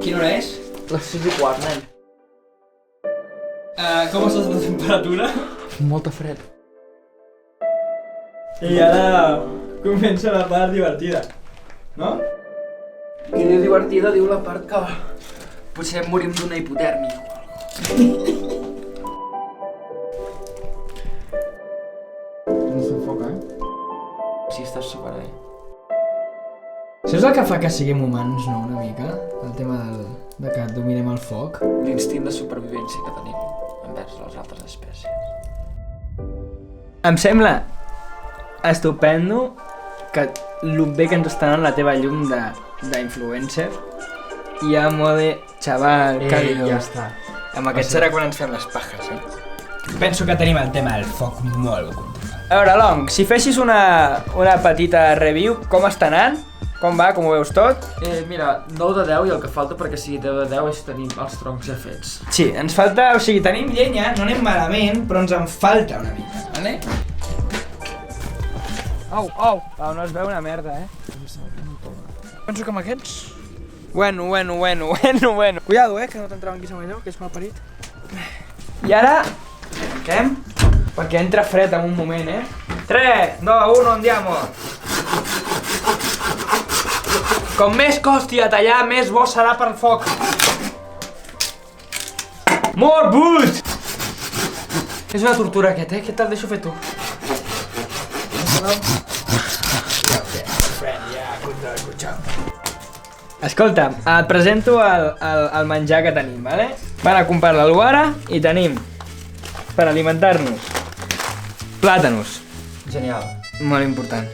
Quina hora és? Les 6:15, nen. Com estàs de temperatura? Molta fred. I ara comença la part divertida, no? Qui diu divertida diu la part que potser morim d'una hipotèrmia o alguna No s'enfoca, Si estàs super bé. Això és el que fa que siguem humans, no, una mica? El tema de que dominem el foc. L'instint de supervivència que tenim envers les altres espècies. Em sembla estupendo que el bé que ens està donant la teva llum d'influencer i a mode xaval, cálido. Ja està. Amb aquest serà quan ens fem les pajes, Penso que tenim el tema del foc molt controlat. A veure, Long, si fessis una petita review, com està anant? Com va, com ho veus tot? Mira, 9 de 10 i el que falta perquè sigui 10 de 10 és tenir els troncs ja fets. Sí, ens falta, o sigui, tenim llenya, no anem malament, però ens en falta una mica, vale? Au, no es veu una merda, Penso que amb aquests... Bueno. Cuidado, que no t'entrava en guisa millor, que és mal parit. I ara, tanquem, perquè entra fred en un moment, 3, 2, 1, andiamo! Com més costi a tallar, més bo serà pel foc. Morbut! És una tortura aquest, Què te'l deixo fer tu? Escolta'm, et presento el menjar que tenim, vale? Van a comprar l'alguara i tenim, per alimentar-nos, plàtanos. Genial. Molt important.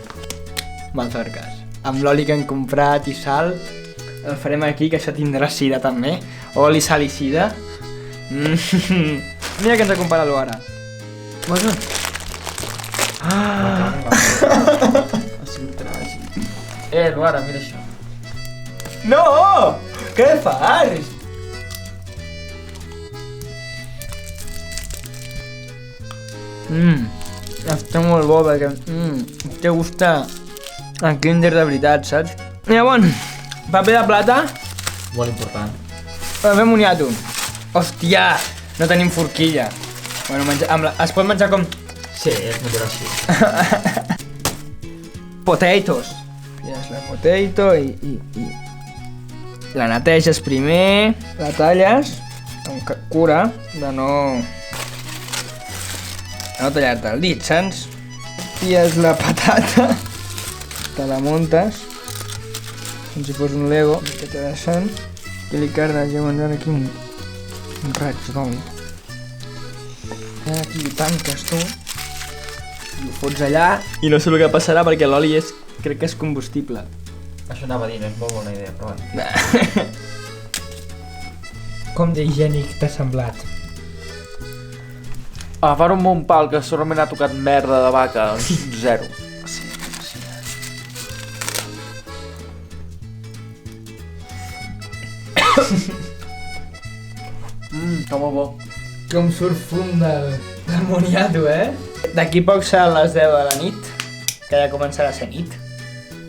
Mazorques. Amb l'oli que hem comprat i sal, el farem aquí, que això tindrà sida també. Oli, sal i sida. Mira que ens ha comprat l'alguara. Bueno. Ha sigut tràgic. Luara, mira això. No! Què fas? Està molt bo perquè té gusta el Kinder de veritat, saps? Mira, bon, paper de plata, Molt important. paper moniato. Hòstia, no tenim forquilla. Bueno, es pot menjar com Sí, és millor així. potatoes. Pilles la potato i la neteges primer, la talles amb cura de no tallar-te el dit, saps? Pilles la patata, te la muntes com si fos un Lego, que interessant, i li cardes ja menjant aquí un raig d'oli. I aquí ho tanques tu i ho fots allà i no sé el que passarà perquè l'oli crec que és combustible. Això anava a dir, no és molt bona idea, però bueno. Com d'higiènic t'ha semblat? Agafar un mon pal que segurament ha tocat merda de vaca, doncs 0. Sí. Està molt bo. Com surt fum del moniato, D'aquí poc seran les 10 de la nit, que ja començarà a ser nit,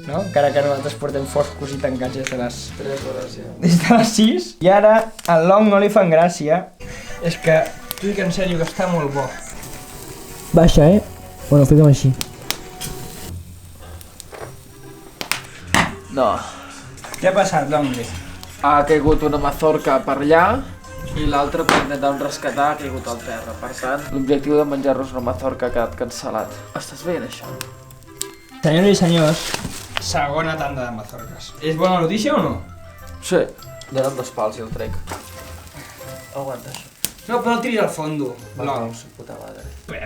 no? Encara que nosaltres portem foscos i tancats des de les 3 hores, ja. des de les 6. I ara, al Long no li fan gràcia. És que, t'ho dic en sèrio, que està molt bo. Baixa, Bueno, fica'm així. No. Què ha passat, Long? Ha caigut una mazorca per allà i l'altra per intentar rescatar ha caigut al terra. Per tant, l'objectiu de menjar-nos una mazorca ha quedat cancel·lat. Estàs veient això? Senyors i senyors, segona tanda de mazorques. És bona notícia o no? Sí. Ja eren 2 pals i el trec. Aguanta això. No, però no tiris al fondo, Long. Su puta madre.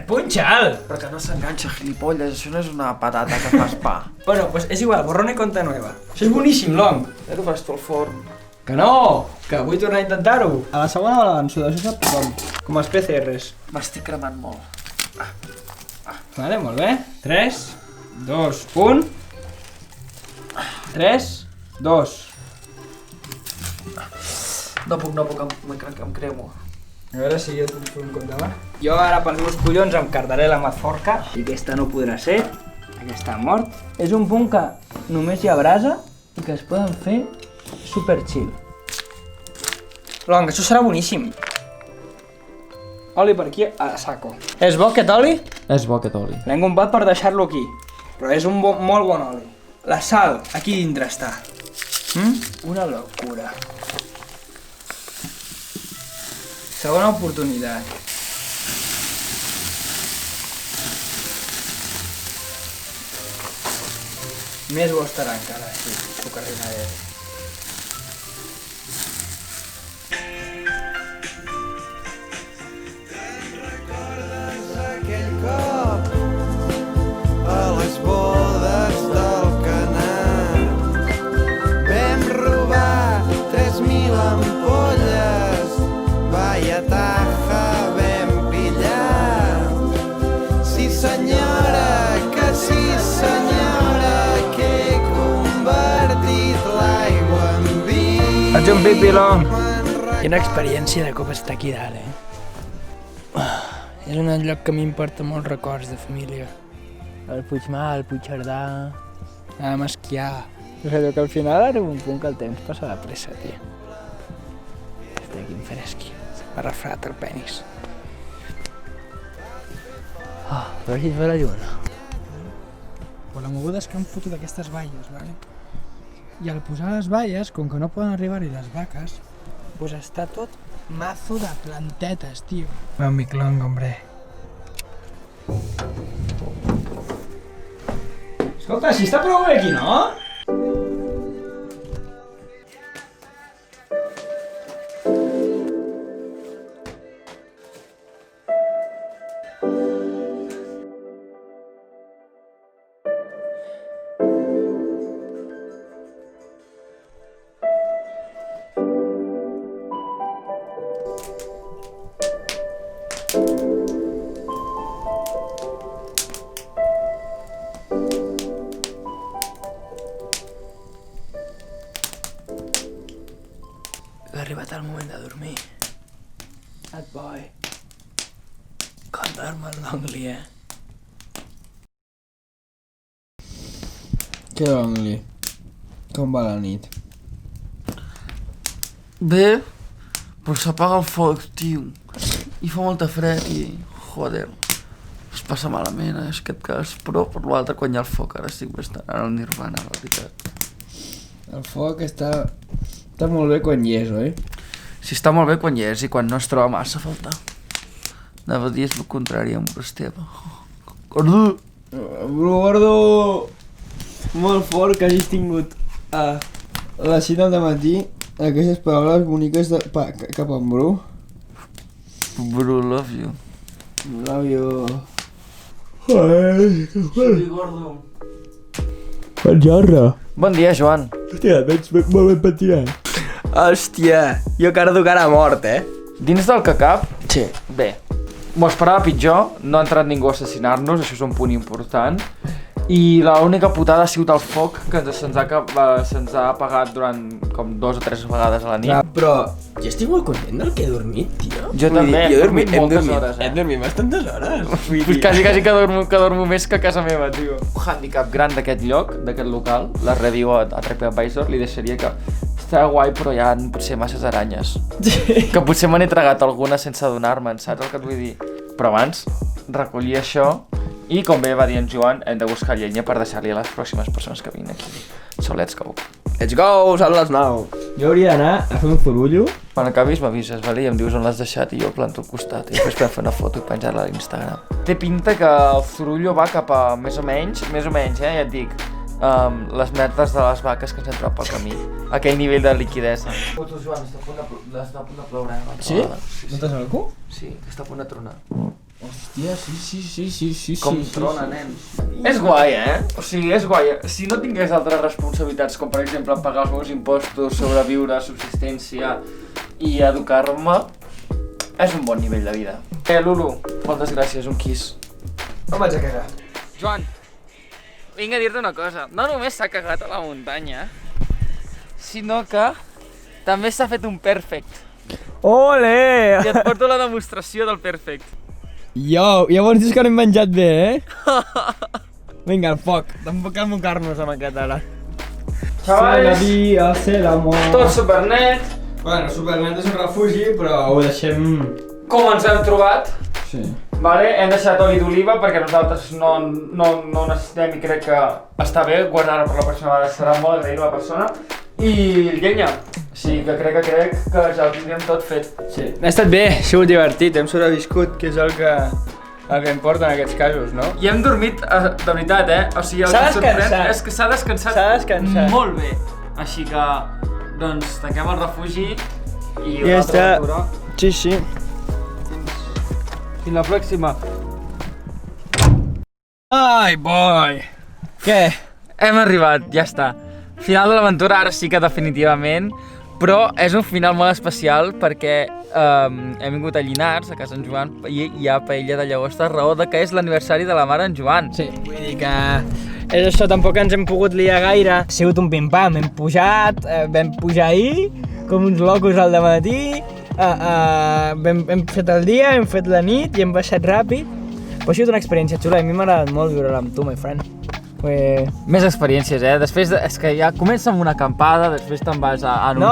Punxa'l! Però que no s'enganxa, gilipolles. Això no és una patata que fas pa. Bueno, pues és igual, borrón y cuenta nueva. Això és boníssim, Long. Ja ho fas tu al forn. Que no! Que vull tornar a intentar-ho. A la segona me l'avanço, això sap tothom. Com els PCRs. M'estic cremant molt. Vale, molt bé. 3, 2, 1. 3, 2. No puc, em cremo. A veure si jo puc fer un compte va. Jo ara pels meus collons em cardaré la mazorca. I aquesta no podrà ser. Aquesta ha mort. És un punt que només hi ha brasa i que es poden fer super chill. Longa, això serà boníssim. Oli per aquí a saco. És bo aquest oli? És bo aquest oli. L'hem comprat per deixar-lo aquí. Però és un molt bon oli. La sal, aquí dintre està. Una locura. Segona oportunitat. Més bo estarà encara, sí. Puc arribar a veure. Faig un pipilong. Quina experiència de cop estar aquí dalt, És un lloc que m'importa molts records de família. El Puigmal, el Puigcerdà... Anàvem a esquiar. Però que al final arriba un punt que el temps passa de pressa, tio. Estic aquí en fresqui. M'ha refredat el penis. A veure si es ve la lluna. Però la moguda és que han fotut aquestes valles, vale? I al posar les valles, com que no poden arribar-hi les vaques, pues està tot mazo de plantetes, tio. Va, mi clon, hombre. Escolta, si està prou bé aquí, no? Ha arribat el moment de dormir. Et boi. Com dorm el Longli, Què, Longli? Com va la nit? Bé, però s'apaga el foc, tio. I fa molta fred i... Joder. Es passa malament, és aquest cas. Però per l'altre, quan hi ha el foc, ara estic bastant en el nirvana, la veritat. El foc està molt bé quan hi és, oi? Sí, està molt bé quan hi és i quan no es troba massa a faltar. Anava a dir és el contrari amb Esteve. Gordo! Gordo! Molt fort que hagis tingut a les 6 del matí aquestes paraules boniques cap a en Bru. Bru, love you. Love you. Sí, gordo. Penjarra. Bon dia, Joan. Hòstia, veig molt ben pentinat. Hòstia, jo cardo cara mort, Dins del que cap, Sí. bé, m'ho esperava pitjor, no ha entrat ningú a assassinar-nos, això és un punt important. I l'única putada ha sigut el foc que se'ns ha apagat durant com 2 o 3 vegades a la nit. Però jo estic molt content del que he dormit, tio. Jo també, he dormit moltes hores, Hem dormit bastantes hores. Pues quasi que dormo més que a casa meva, tio. Un handicap gran d'aquest lloc, d'aquest local, la review a TripAdvisor, li deixaria que està guai però hi ha potser masses aranyes. Que potser me n'he tragat alguna sense adonar-me'n, saps el que et vull dir? Però abans, recollir això i, com bé va dir en Joan, hem de buscar llenya per deixar-li a les pròximes persones que vinguin aquí. So, let's go. Let's go, són les 9. Jo hauria d'anar a fer un zurullo. Quan acabis m'avises, vale? I em dius on l'has deixat i jo el planto al costat. I després podem fer una foto i penjar-la a l'Instagram. Té pinta que el zurullo va cap a més o menys, ja et dic, les merdes de les vaques que ens hem trobat pel camí. Aquell nivell de liquidesa. Fotos, Joan, està a punt de ploure. Sí? No t'has al cul? Sí, està a punt de tronar. Hòstia, sí. Com trona, nen. És guai, O sigui, és guai. Si no tingués altres responsabilitats, com per exemple pagar els meus impostos, sobreviure, subsistència i educar-me, és un bon nivell de vida. Lulu, moltes gràcies, un kiss. Em vaig a cagar. Joan, vinc a dir-te una cosa. No només s'ha cagat a la muntanya, sinó que també s'ha fet un perfect. Ole! I et porto la demostració del perfect. Jo, llavors dius que no hem menjat bé, Vinga, el foc. Tampoc cal mocar-nos amb aquest ara. Xavals, hacer amor. tot supernet, Bueno, Supernet és un refugi, però ho deixem... Com ens hem trobat, Sí. vale? Hem deixat oli d'oliva perquè nosaltres no necessitem i crec que està bé guardar-la per la pròxima vegada, serà molt agraït a la persona. I llenya, o sigui que crec que ja ho tindríem tot fet. Sí. Ha estat bé, ha sigut divertit, hem sobreviscut, que és el que importa en aquests casos, no? I hem dormit, de veritat, O sigui, el S'ha que sorprèn descansat. és que s'ha descansat molt bé. Així que, doncs, tanquem el refugi i una altra aventura. Sí, sí. Fins la pròxima. Ai, boi! Què? Hem arribat, ja està. Final de l'aventura, ara sí que definitivament, però és un final molt especial perquè hem vingut a Llinars, a casa en Joan, i hi ha paella de llagosta, raó de que és l'aniversari de la mare en Joan. Sí, vull dir que és això, tampoc ens hem pogut liar gaire. Ha sigut un pim-pam, hem pujat, vam pujar ahir, com uns locos al dematí, hem fet el dia, hem fet la nit i hem baixat ràpid. Però ha sigut una experiència xula i a mi m'ha agradat molt viure-la amb tu, my friend. Més experiències, Després, és que ja comença amb una acampada, després te'n vas a No,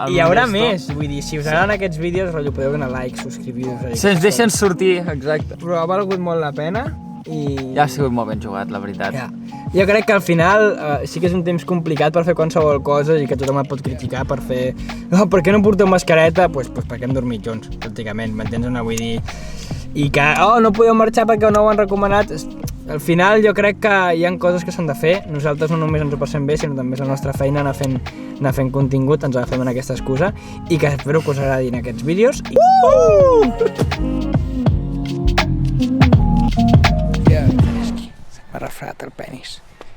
hi haurà més, vull dir, si us agraden aquests vídeos, rotllo, podeu donar like, subscriure-us... Si ens deixen sortir, exacte. Però ha valgut molt la pena i... Ja ha sigut molt ben jugat, la veritat. Ja. Jo crec que al final sí que és un temps complicat per fer qualsevol cosa i que tothom et pot criticar per fer... Oh, per què no porteu mascareta? Pues perquè hem dormit junts, pràcticament, m'entens? Vull dir... I que, no podeu marxar perquè no ho han recomanat. Al final jo crec que hi ha coses que s'han de fer. Nosaltres no només ens ho passem bé, sinó també és la nostra feina anar fent contingut, ens agafem en aquesta excusa i que espero que us agradin aquests vídeos. Ja, m'ha refredat el penis.